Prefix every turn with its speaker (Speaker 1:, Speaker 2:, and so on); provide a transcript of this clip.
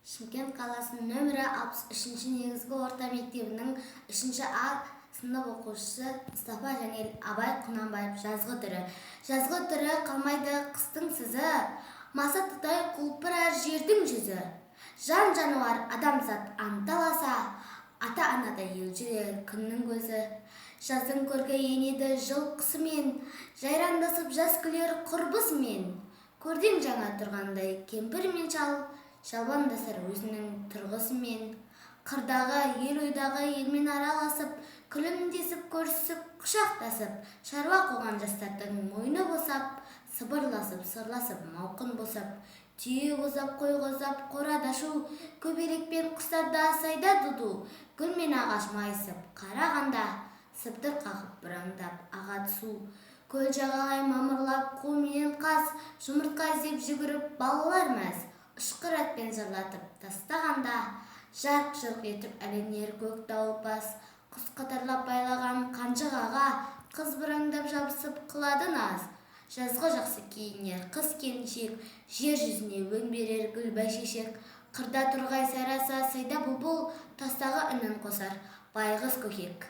Speaker 1: Шымкент қаласының нөмірі 63 негізгі орта мектебінің 3А сынып оқушысы Мұстафа Жанел Абай Құнанбаев. Жазғы түрі қалмайды қыстың сызы, маса тұтай құлпырар жердің жүзі. Жан жануар адамзат анталаса, ата-анадай елжірер күннің көзі. Жаздың көркі енеді жыл қысымен, жайрандасып жас күлер құрбысымен. Көрден жаңа тұрғандай кемпір мен шал, шалбандасар өзінің тұрғысымен. Қырдағы ел ойдағы елмен араласып, күлімдесіп көрісіп құшақтасып, шаруа қуған жастардың мойны босап, сыбырласып сырласып мауқын босап, түйе бозап қой қозап қорада шу, көбелекпен құстарда сайда дуду, гүл мен ағаш майысып қарағанда, сыбдыр қағып бұраңдап ағады су. Көл жағалай мамырлап қу менен қаз, жұмыртқа іздеп жүгіріп балалар мәз, ұшқыр атпен зырлатып тастағанда, жарқ-жұрқ етіп әленер көк дауылпаз. Құс қатарлап байлаған қанжық аға, қыз бұраңдап жабысып қылады наз. Жазғы жақсы киінер қыз келіншек, жер жүзіне өң берер гүл бәйшешек. Қырда тұрғай сайраса сайда бұлбұл, тастағы үнін қосар байғыз көкек.